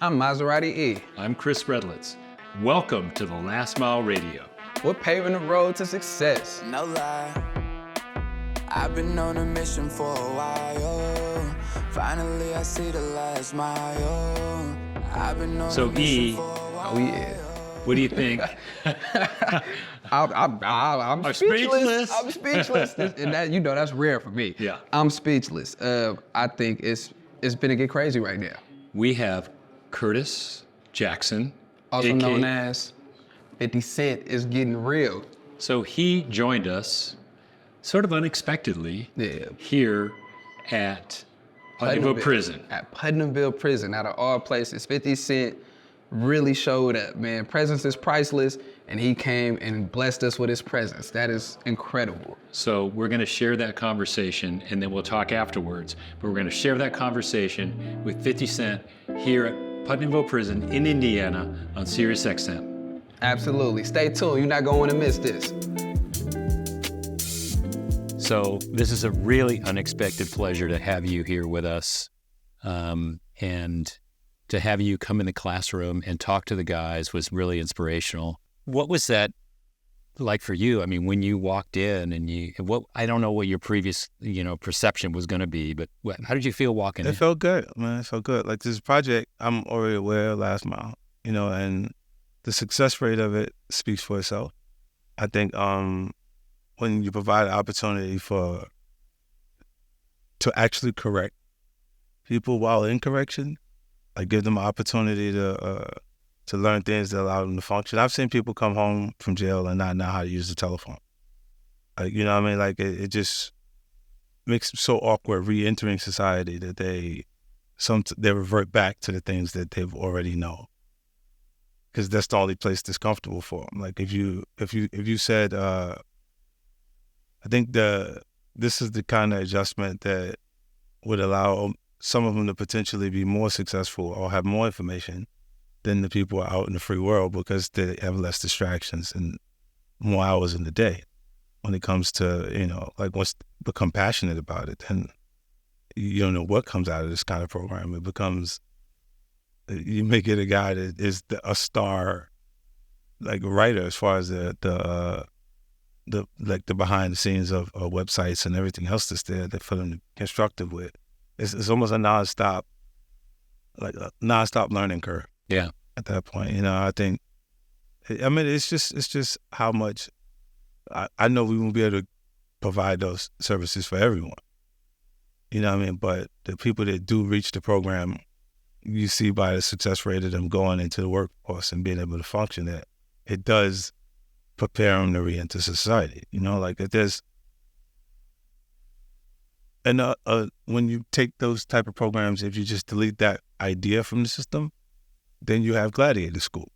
I'm Maserati E. I'm Chris Redlitz. Welcome to The Last Mile Radio. We're paving the road to success. No lie, I've been on a mission for a while. Finally, I see the last mile. I've been on a mission for a while. Oh yeah. What do you think? I'm speechless. I'm speechless. And that, that's rare for me. Yeah. I'm speechless. I think it's been to get crazy right now. We have Curtis Jackson, Also known as 50 Cent is getting real. So he joined us sort of unexpectedly here at Putnamville Prison. At Putnamville Prison, out of all places, 50 Cent really showed up, man. Presence is priceless, and he came and blessed us with his presence. That is incredible. So we're going to share that conversation, and then we'll talk afterwards. But we're going to share that conversation with 50 Cent here at Putnamville Prison in Indiana on Sirius XM. Absolutely. Stay tuned. You're not going to want to miss this. So this is a really unexpected pleasure to have you here with us, and to have you come in the classroom and talk to the guys was really inspirational. What was that like for you? I mean, when you walked in and I don't know what your previous, perception was going to be, but how did you feel walking in? It felt good, man. It felt good. Like this project, I'm already aware of Last Mile, and the success rate of it speaks for itself. I think when you provide an opportunity to actually correct people while in correction, like give them an opportunity to learn things that allow them to function. I've seen people come home from jail and not know how to use the telephone. Like, you know what I mean? Like it just makes it so awkward re-entering society that they revert back to the things that they've already known, because that's the only place that's comfortable for them. Like if you said, I think this is the kind of adjustment that would allow some of them to potentially be more successful or have more information than the people out in the free world, because they have less distractions and more hours in the day. When it comes to, once you become passionate about it, then you don't know what comes out of this kind of program. It becomes, you make it a guy that is a star, like writer, as far as the behind the scenes of websites and everything else that's there that for them to be constructive with. It's almost a nonstop learning curve. Yeah. At that point, I think, it's just how much I know we won't be able to provide those services for everyone. You know what I mean? But the people that do reach the program, you see by the success rate of them going into the workforce and being able to function, that it does prepare them to re-enter society. Like if there's, and when you take those type of programs, if you just delete that idea from the system, then you have gladiator school.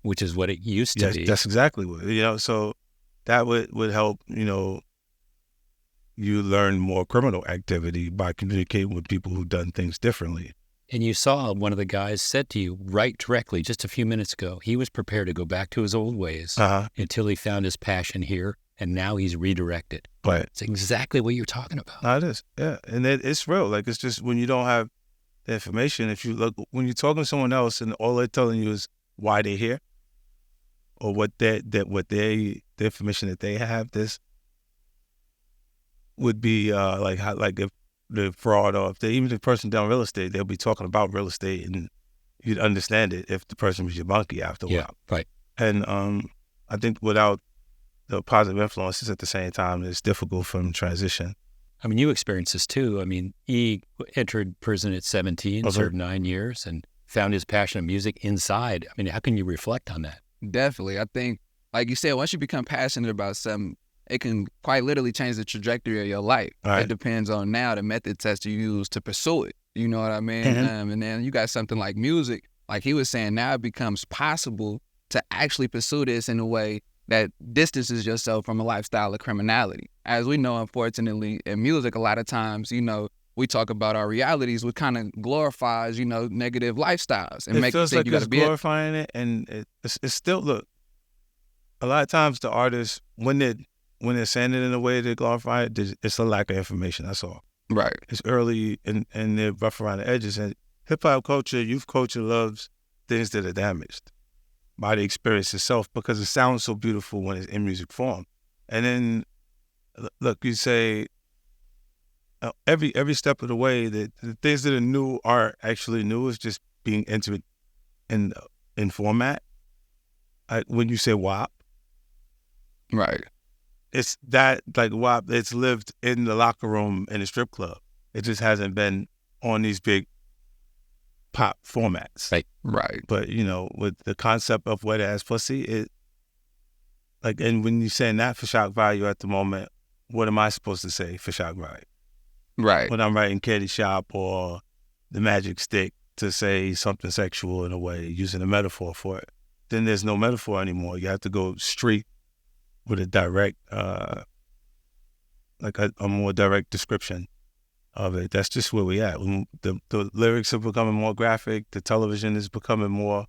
Which is what it used to be. That's exactly what, so that would help, you learn more criminal activity by communicating with people who've done things differently. And you saw one of the guys said to you right directly just a few minutes ago, he was prepared to go back to his old ways until he found his passion here, and now he's redirected. Right. It's exactly what you're talking about. No, it is, yeah. And it's real. Like, it's just when you don't have the information, when you're talking to someone else and all they're telling you is why they're here, or the information that they have, this would be like if the fraud, or if even the person down real estate, they'll be talking about real estate, and you'd understand it if the person was your monkey after a while. Right. And I think without the positive influences at the same time, it's difficult for them to transition. I mean, you experienced this too. I mean, he entered prison at 17, served 9 years, and found his passion of music inside. I mean, how can you reflect on that? Definitely. I think, like you said, once you become passionate about something, it can quite literally change the trajectory of your life. Right. It depends on now the methods that you use to pursue it. You know what I mean? Mm-hmm. And then you got something like music. Like he was saying, now it becomes possible to actually pursue this in a way that distances yourself from a lifestyle of criminality. As we know, unfortunately, in music, a lot of times, we talk about our realities, which kind of glorifies, negative lifestyles. And it feels like it's glorifying it, and it's still, look, a lot of times the artists, when they're saying it in a way they glorify it, it's a lack of information, that's all. Right. It's early and they're rough around the edges, and hip hop culture, youth culture loves things that are damaged by the experience itself because it sounds so beautiful when it's in music form. And then, look, you say every step of the way that the things that are new are actually new. Is just being entered in format. When you say WAP, Right. it's that like WAP. It's lived in the locker room in a strip club. It just hasn't been on these big pop formats. Right. But with the concept of wet ass pussy, and when you're saying that for shock value at the moment, what am I supposed to say for shock value? Right. When I'm writing Candy Shop or The Magic Stick to say something sexual in a way, using a metaphor for it, then there's no metaphor anymore. You have to go straight with a direct, like a more direct description of it. That's just where we at. When the lyrics are becoming more graphic, the television is becoming more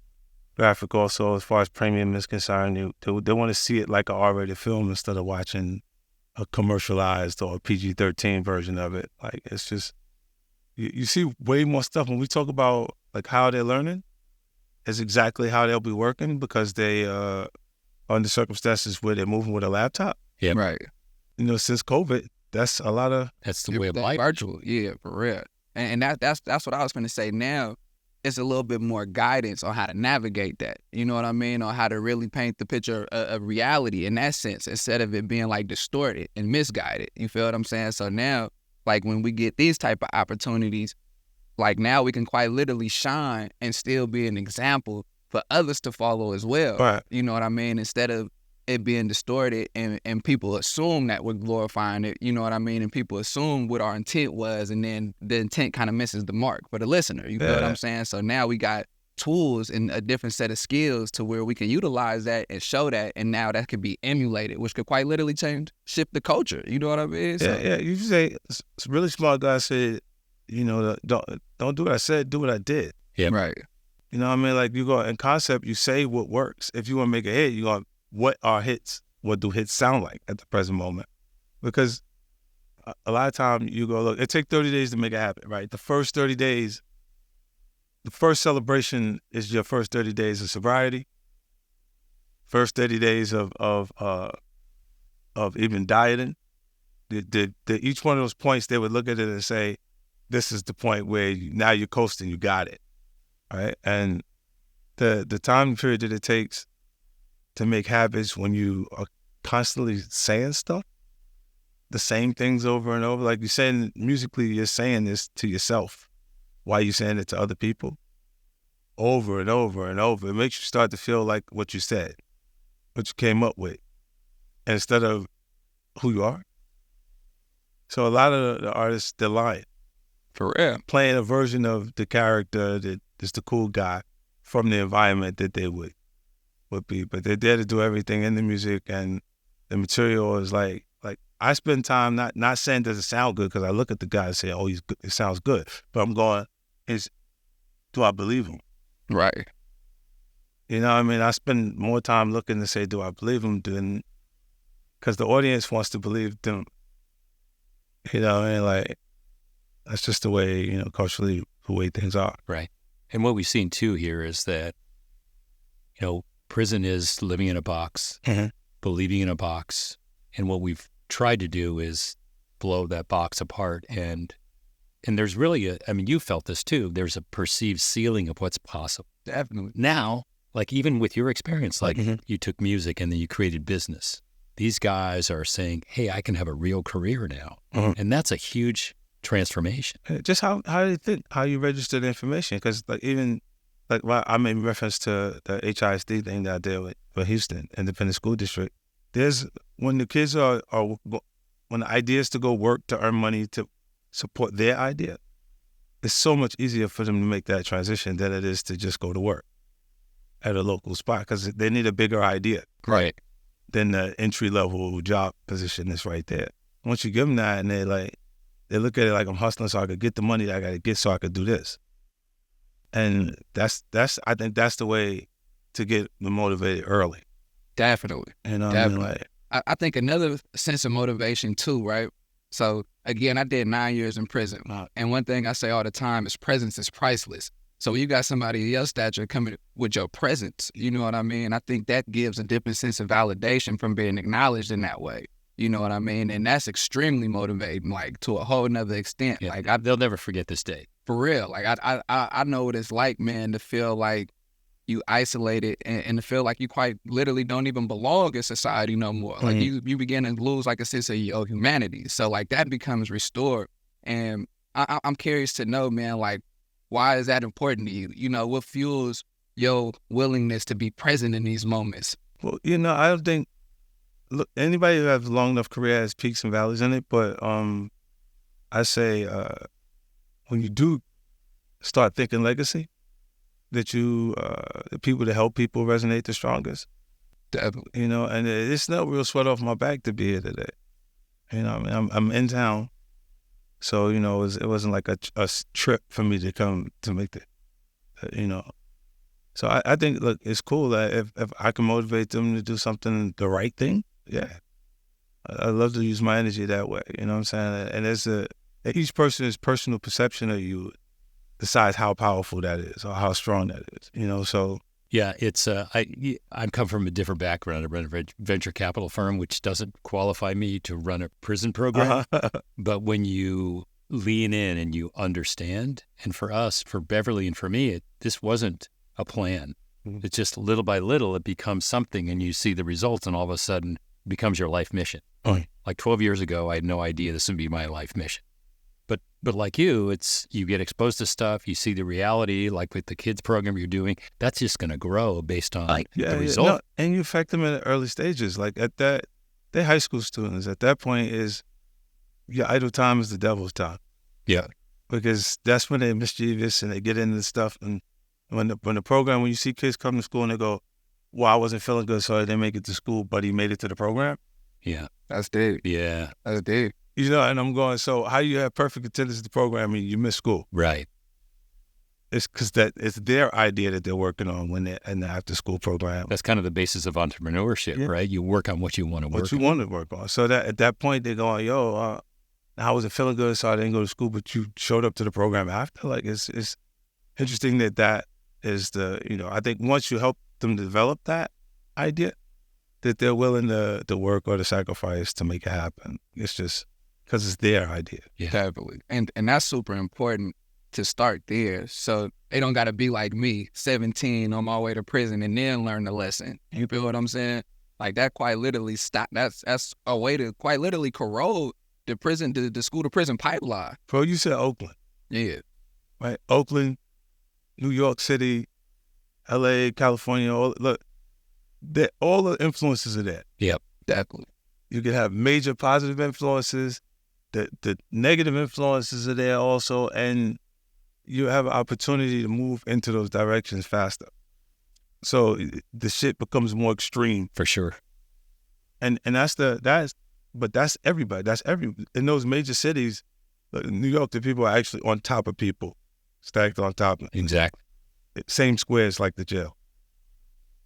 graphic also as far as premium is concerned. They want to see it like an R-rated film instead of watching a commercialized or a PG-13 version of it. Like, it's just, you see way more stuff. When we talk about like how they're learning, it's exactly how they'll be working because they under circumstances where they're moving with a laptop. Yeah. Right. Since COVID, that's a lot of... That's the way of life. Virtual, yeah, for real. And that's what I was going to say. Now, it's a little bit more guidance on how to navigate that. You know what I mean? On how to really paint the picture of reality in that sense, instead of it being like distorted and misguided. You feel what I'm saying? So now, like when we get these type of opportunities, like now we can quite literally shine and still be an example for others to follow as well. Right. You know what I mean? Instead of it being distorted and people assume that we're glorifying it, you know what I mean? And people assume what our intent was, and then the intent kind of misses the mark for the listener. You feel what I'm saying? So now we got tools and a different set of skills to where we can utilize that and show that, and now that could be emulated, which could quite literally shift the culture. You know what I mean? So, yeah. You say, a really smart guy said, don't do what I said, do what I did. Yeah. Right. You know what I mean? Like, you go in concept, you say what works. If you want to make a hit, you go, what are hits? What do hits sound like at the present moment? Because a lot of time you go, look, it takes 30 days to make it happen, right? The first 30 days, the first celebration is your first 30 days of sobriety, first 30 days of even dieting. Each one of those points, they would look at it and say, this is the point where now you're coasting, you got it, right? And the time period that it takes to make habits when you are constantly saying stuff, the same things over and over. Like you're saying musically, you're saying this to yourself while you're saying it to other people over and over and over. It makes you start to feel like what you said, what you came up with, instead of who you are. So a lot of the artists, they're lying. For real. Playing a version of the character that is the cool guy from the environment that they would be, but they're there to do everything in the music, and the material is like I spend time not saying does it sound good, because I look at the guy and say, oh, he's good, it sounds good, but I'm going, do I believe him? Right. You know what I mean? I spend more time looking to say, do I believe him, than because the audience wants to believe them. You know what I mean? Like, that's just the way, culturally, the way things are. Right. And what we've seen too here is that, prison is living in a box, believing in a box. And what we've tried to do is blow that box apart. And there's really you felt this too. There's a perceived ceiling of what's possible. Definitely. Now, like even with your experience, like you took music and then you created business. These guys are saying, hey, I can have a real career now. And that's a huge transformation. Just how do you think, how you register the information? Because I made reference to the HISD thing that I did with Houston Independent School District. There's, when the kids when the idea is to go work to earn money to support their idea, it's so much easier for them to make that transition than it is to just go to work at a local spot, because they need a bigger idea. Right. Than the entry-level job position that's right there. Once you give them that, and they look at it like, I'm hustling so I could get the money that I got to get so I could do this. And I think that's the way to get them motivated early. Definitely. You know, Definitely. I think another sense of motivation too, right, So again, I did 9 years in prison. And one thing I say all the time is presence is priceless. So when you got somebody of your stature coming with your presence, you know what I mean? I think that gives a different sense of validation from being acknowledged in that way. You know what I mean? And that's extremely motivating, like to a whole nother extent. Yeah, Like they'll never forget this day. for real. Like I know what it's like, man, to feel like you isolated and to feel like you quite literally don't even belong in society no more. Like you begin to lose like a sense of your humanity. So like that becomes restored. And I'm curious to know, man, like, why is that important to you? You know, what fuels your willingness to be present in these moments? Well, you know, I don't think, look, anybody who has a long enough career has peaks and valleys in it, but I say when you do start thinking legacy, that you, the people that help people resonate the strongest. Definitely. You know, and it's no real sweat off my back to be here today. You know, I mean, I'm in town. So, you know, it wasn't like a trip for me to come to make the, you know. So I think, look, it's cool that if I can motivate them to do something, the right thing, yeah. I love to use my energy that way, you know what I'm saying? And each person's personal perception of you decides how powerful that is or how strong that is, you know, so. Yeah, it's I come from a different background. I run a venture capital firm, which doesn't qualify me to run a prison program. But when you lean in and you understand, and for us, for Beverly and for me, this wasn't a plan. Mm-hmm. It's just little by little, it becomes something, and you see the results, and all of a sudden, it becomes your life mission. Oh. Like 12 years ago, I had no idea this would be my life mission. But like you get exposed to stuff, you see the reality, like with the kids program you're doing, that's just going to grow based on the result. No, and you affect them in the early stages. Like at that, they're high school students. At that point your idle time is the devil's time. Yeah. Because that's when they're mischievous and they get into stuff. And when you see kids come to school and they go, well, I wasn't feeling good, so I didn't make it to school, but he made it to the program. Yeah. That's deep. Yeah. That's deep. You know, and I'm going, so how you have perfect attendance at the program and you miss school? Right. It's because it's their idea that they're working on when they're in the after school program. That's kind of the basis of entrepreneurship, right? You work on what you want to work on. What you want to work on. So that at that point, they're going, yo, I wasn't feeling good, so I didn't go to school, but you showed up to the program after. Like, it's interesting that is the, you know, I think once you help them develop that idea, that they're willing to work or to sacrifice to make it happen. It's just because it's their idea. Yeah. Definitely. And that's super important to start there. So they don't got to be like me, 17 on my way to prison and then learn the lesson. You feel what I'm saying? Like that quite literally that's a way to quite literally corrode the school to prison pipeline. Bro, you said Oakland. Yeah. Right? Oakland, New York City, LA, California, all the influences are there. Yep. Definitely. You can have major positive influences. The negative influences are there also, and you have an opportunity to move into those directions faster. So the shit becomes more extreme. For sure. And that's everybody. In those major cities, like New York, the people are actually on top of people, stacked on top. Exactly. Same squares like the jail.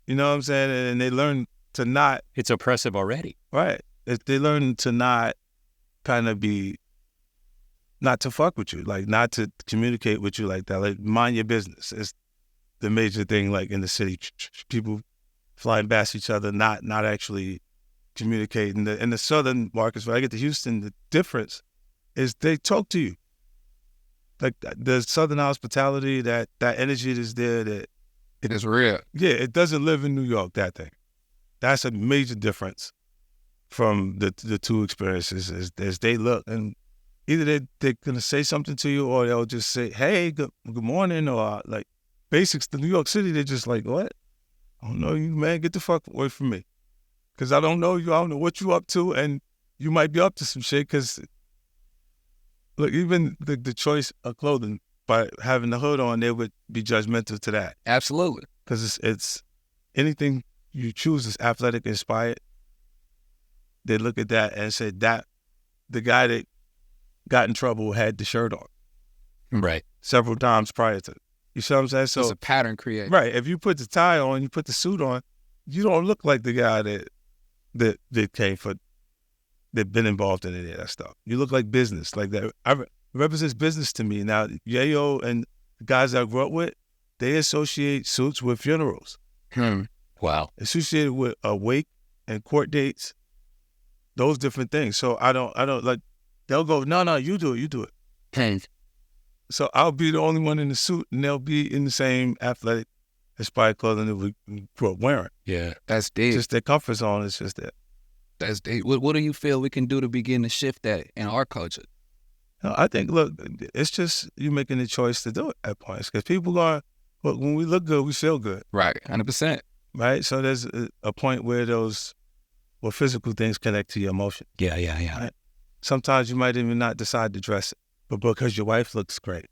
You know what I'm saying? And they learn to not. It's oppressive already. Right. They learn to not kind of not to fuck with you, like not to communicate with you like that. Like mind your business. It's the major thing, like in the city, people flying past each other, not actually communicating. In the southern markets, when I get to Houston, the difference is they talk to you. Like the southern hospitality, that energy that's there, that it is real. Yeah, it doesn't live in New York, that thing. That's a major difference from the two experiences as they look. And either they're going to say something to you or they'll just say, hey, good morning, or like basics to New York City, they're just like, what? I don't know you, man. Get the fuck away from me. Because I don't know you. I don't know what you up to. And you might be up to some shit because, look, even the choice of clothing, by having the hood on, they would be judgmental to that. Absolutely. Because it's anything you choose is athletic inspired. They look at that and say that the guy that got in trouble had the shirt on. Right. Several times prior to. You see what I'm saying? So it's a pattern created. Right. If you put the tie on, you put the suit on, you don't look like the guy that came for they've been involved in any of that stuff. You look like business, like that. Represents business to me. Now, Yayo and the guys I grew up with, they associate suits with funerals. Wow. Associated with a wake and court dates, those different things. So I don't like, they'll go, no, you do it. So I'll be the only one in the suit, and they'll be in the same athletic, inspired clothing that we grew up wearing. Yeah, that's deep. Just their comfort zone is just that. That's deep. What do you feel we can do to begin to shift that in our culture? No, I think, look, it's just you making the choice to do it at points. Because people are, look, when we look good, we feel good. Right, 100%. Right? So there's a point where physical things connect to your emotion. Yeah. Right? Sometimes you might even not decide to dress it, but because your wife looks great.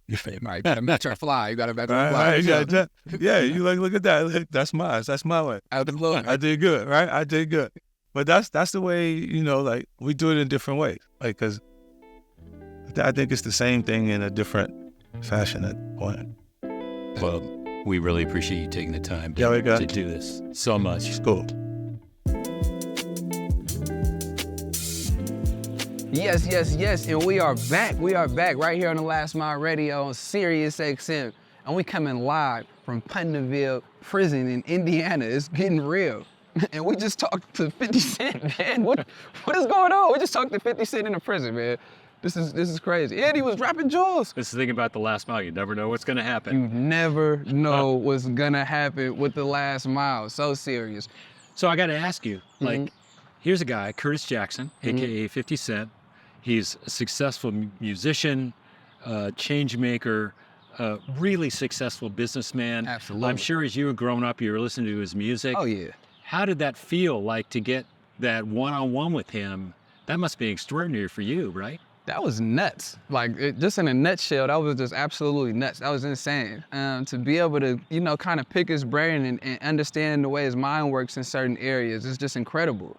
Right, you gotta match her fly. You gotta match her Right, fly. yeah, you like, look at that. Look, that's mine. That's my way. Out the floor. I did good, right? I did good. But that's the way, like, we do it in different ways. Like, because I think it's the same thing in a different fashion at the point. Well, we really appreciate you taking the time to do this so much. It's cool. Yes. And we are back. We are back right here on the Last Mile Radio on Sirius XM. And we coming live from Putnamville Prison in Indiana. It's getting real. And we just talked to 50 Cent, man. What is going on? We just talked to 50 Cent in the prison, man. This is crazy. And he was rapping jewels. This is the thing about the Last Mile. You never know what's going to happen. You never know what's going to happen with the Last Mile. So serious. So I got to ask you, like, here's a guy, Curtis Jackson, a.k.a. 50 Cent. He's a successful musician, changemaker, really successful businessman. Absolutely. I'm sure as you were growing up, you were listening to his music. Oh, yeah. How did that feel like to get that one-on-one with him? That must be extraordinary for you, right? That was nuts. Like, just in a nutshell, that was just absolutely nuts. That was insane. To be able to, kind of pick his brain and understand the way his mind works in certain areas is just incredible.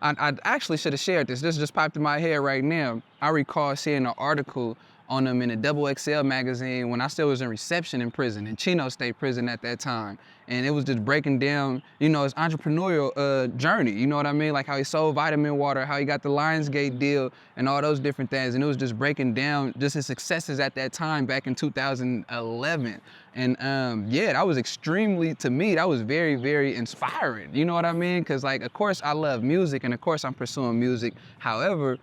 I actually should have shared this. This just popped in my head right now. I recall seeing an article on him in a XXL magazine when I still was in reception in prison, in Chino State Prison at that time. And it was just breaking down, his entrepreneurial journey, you know what I mean? Like how he sold vitamin water, how he got the Lionsgate deal and all those different things. And it was just breaking down just his successes at that time back in 2011. And that was to me, that was very, very inspiring. You know what I mean? Because of course I love music and of course I'm pursuing music. However,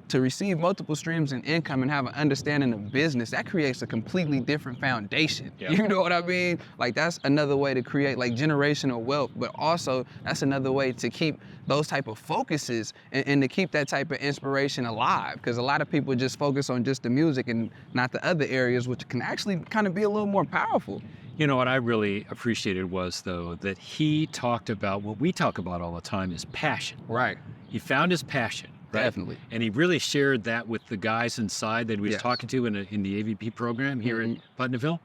to receive multiple streams of income and have an understanding of business, that creates a completely different foundation. Yep. You know what I mean? That's another way to create generational wealth, but also that's another way to keep those type of focuses and to keep that type of inspiration alive. Because a lot of people just focus on just the music and not the other areas, which can actually kind of be a little more powerful. You know, what I really appreciated was, though, that he talked about what we talk about all the time is passion. Right. He found his passion. Right? Definitely. And he really shared that with the guys inside that he was talking to in the AVP program here in Putnamville.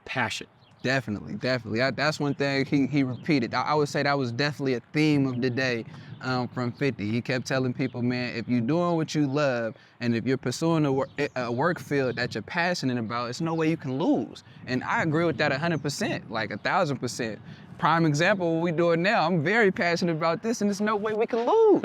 Passion. Definitely. That's one thing he repeated. I would say that was definitely a theme of the day from 50. He kept telling people, man, if you're doing what you love and if you're pursuing a work field that you're passionate about, there's no way you can lose. And I agree with that 100%, 1,000%. Prime example, what we're doing now, I'm very passionate about this and there's no way we can lose.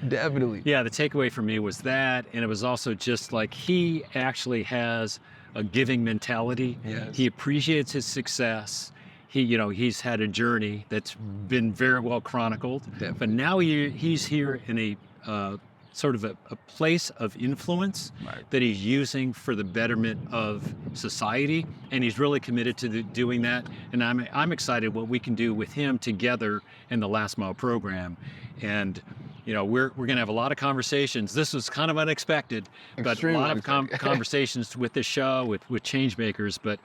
Definitely. Yeah, the takeaway for me was that, and it was also just he actually has a giving mentality. Yes. He appreciates his success. He's had a journey that's been very well chronicled. Definitely. But now he's here in a sort of a place of influence that he's using for the betterment of society, and he's really committed to doing that. And I'm excited what we can do with him together in the Last Mile program. And we're going to have a lot of conversations. This was kind of unexpected, but a lot of conversations with this show, with changemakers. But,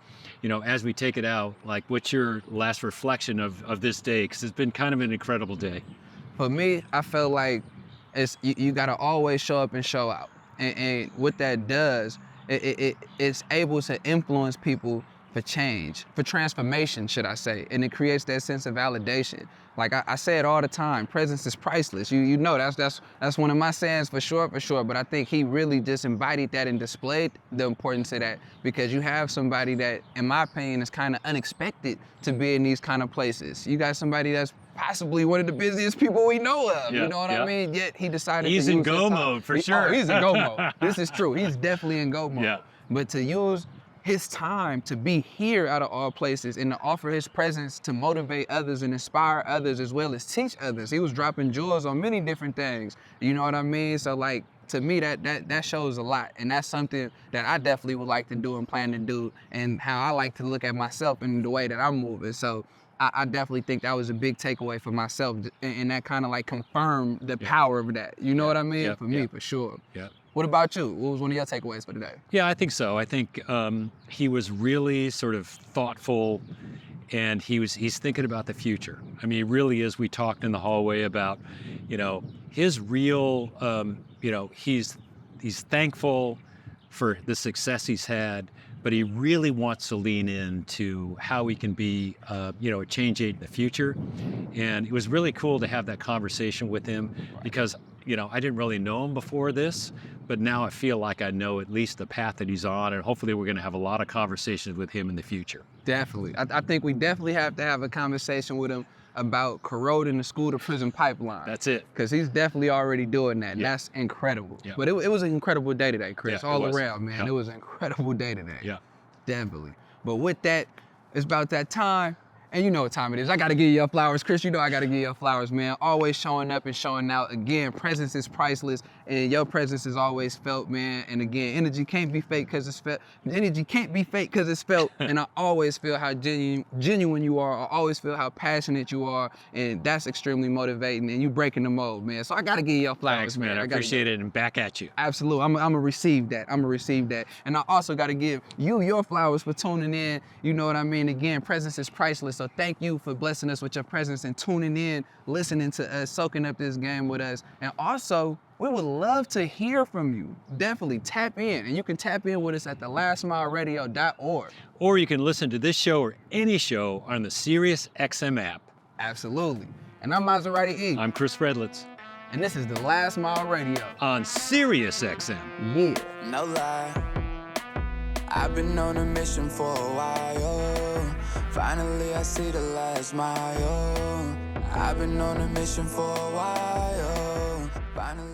as we take it out, what's your last reflection of this day? Because it's been kind of an incredible day. For me, I felt like you got to always show up and show out. And what that does, it's able to influence people for change, for transformation, should I say, and it creates that sense of validation. Like I say it all the time, presence is priceless. You know that's one of my sayings for sure. But I think he really just embodied that and displayed the importance of that, because you have somebody that, in my opinion, is kind of unexpected to be in these kind of places. You got somebody that's possibly one of the busiest people we know of. You know what I mean? Yet he decided he's to use in go mode for sure. He's in go mode. This is true. He's definitely in go mode. Yeah. But to use his time to be here out of all places and to offer his presence to motivate others and inspire others as well as teach others. He was dropping jewels on many different things. You know what I mean? So like, to me, that shows a lot. And that's something that I definitely would like to do and plan to do, and how I like to look at myself and the way that I'm moving. So I definitely think that was a big takeaway for myself, and that kind of like confirmed the power of that. You know what I mean? For me, for sure. Yeah. What about you? What was one of your takeaways for today? Yeah, I think so. I think he was really sort of thoughtful, and he's thinking about the future. I mean, he really is. We talked in the hallway about, his real, he's thankful for the success he's had, but he really wants to lean into how he can be, a change agent in the future. And it was really cool to have that conversation with him, because, I didn't really know him before this, but now I feel like I know at least the path that he's on, and hopefully we're going to have a lot of conversations with him in the future. Definitely. I think we definitely have to have a conversation with him about corroding the school-to-prison pipeline. That's it. Because he's definitely already doing that. Yeah. That's incredible. Yeah. But it was an incredible day today, Chris. Yeah, all around, man. Yeah. It was an incredible day today. Yeah. Definitely. But with that, it's about that time. And you know what time it is. I got to give you your flowers. Chris, you know I got to give you your flowers, man. Always showing up and showing out. Again, presence is priceless, and your presence is always felt, man. And again, energy can't be fake because it's felt. Energy can't be fake because it's felt. And I always feel how genuine you are. I always feel how passionate you are. And that's extremely motivating. And you breaking the mold, man. So I got to give you your flowers, Thanks, man. I appreciate it, and back at you. Absolutely. I'm going to receive that. And I also got to give you your flowers for tuning in. You know what I mean? Again, presence is priceless. So thank you for blessing us with your presence and tuning in, listening to us, soaking up this game with us. And also, we would love to hear from you. Definitely tap in. And you can tap in with us at thelastmileradio.org. Or you can listen to this show or any show on the Sirius XM app. Absolutely. And I'm Maserati E. I'm Chris Redlitz. And this is The Last Mile Radio on Sirius XM. Yeah. No lie, I've been on a mission for a while. Finally I see the last mile. I've been on a mission for a while. Finally